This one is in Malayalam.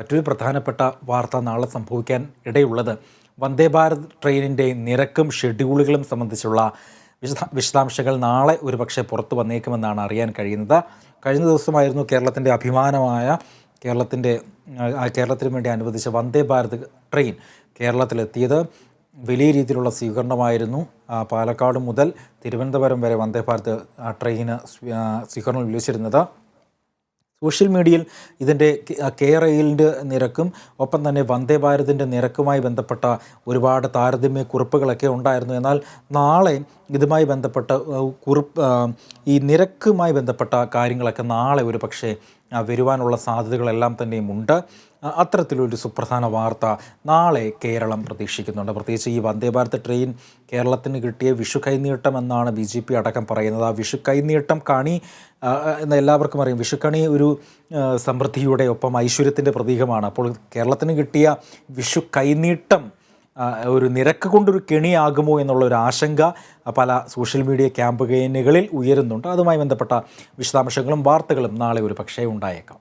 മറ്റൊരു പ്രധാനപ്പെട്ട വാർത്ത നാളെ സംഭവിക്കാൻ ഇടയുള്ളത് വന്ദേ ഭാരത് ട്രെയിനിൻ്റെ നിരക്കും ഷെഡ്യൂളുകളും സംബന്ധിച്ചുള്ള വിശദാംശങ്ങൾ നാളെ ഒരുപക്ഷെ പുറത്തു വന്നേക്കുമെന്നാണ് അറിയാൻ കഴിയുന്നത്. കഴിഞ്ഞ ദിവസമായിരുന്നു കേരളത്തിൻ്റെ അഭിമാനമായ കേരളത്തിന് വേണ്ടി അനുവദിച്ച വന്ദേ ഭാരത് ട്രെയിൻ കേരളത്തിലെത്തിയത്. വലിയ രീതിയിലുള്ള സ്വീകരണമായിരുന്നു. പാലക്കാട് മുതൽ തിരുവനന്തപുരം വരെ വന്ദേ ഭാരത് ട്രെയിന് സ്വീകരണം ലഭിച്ചിരുന്നത്. സോഷ്യൽ മീഡിയയിൽ ഇതിൻ്റെ കെ-റെയിലിൻ്റെ നിരക്കും ഒപ്പം തന്നെ വന്ദേ ഭാരതിൻ്റെ നിരക്കുമായി ബന്ധപ്പെട്ട ഒരുപാട് താരതമ്യ കുറിപ്പുകളൊക്കെ ഉണ്ടായിരുന്നു. എന്നാൽ നാളെ ഇതുമായി ബന്ധപ്പെട്ട ഈ നിരക്കുമായി ബന്ധപ്പെട്ട കാര്യങ്ങളൊക്കെ നാളെ ഒരു പക്ഷേ വരുവാനുള്ള സാധ്യതകളെല്ലാം തന്നെയും ഉണ്ട്. അത്തരത്തിലൊരു സുപ്രധാന വാർത്ത നാളെ കേരളം പ്രതീക്ഷിക്കുന്നുണ്ട്. പ്രത്യേകിച്ച് ഈ വന്ദേ ഭാരത് ട്രെയിൻ കേരളത്തിന് കിട്ടിയ വിഷു കൈനീട്ടം എന്നാണ് BJP അടക്കം പറയുന്നത്. ആ വിഷു കൈനീട്ടം കണി എന്ന് എല്ലാവർക്കും അറിയാം. വിഷുക്കണി ഒരു സമൃദ്ധിയുടെ ഒപ്പം ഐശ്വര്യത്തിൻ്റെ പ്രതീകമാണ്. അപ്പോൾ കേരളത്തിന് കിട്ടിയ വിഷു കൈനീട്ടം ഒരു നിരക്ക് കൊണ്ടൊരു കെണിയാകുമോ എന്നുള്ളൊരു ആശങ്ക പല സോഷ്യൽ മീഡിയ ക്യാമ്പയിനുകളിൽ ഉയരുന്നുണ്ട്. അതുമായി ബന്ധപ്പെട്ട വിശദാംശങ്ങളും വാർത്തകളും നാളെ ഒരു പക്ഷേ ഉണ്ടായേക്കാം.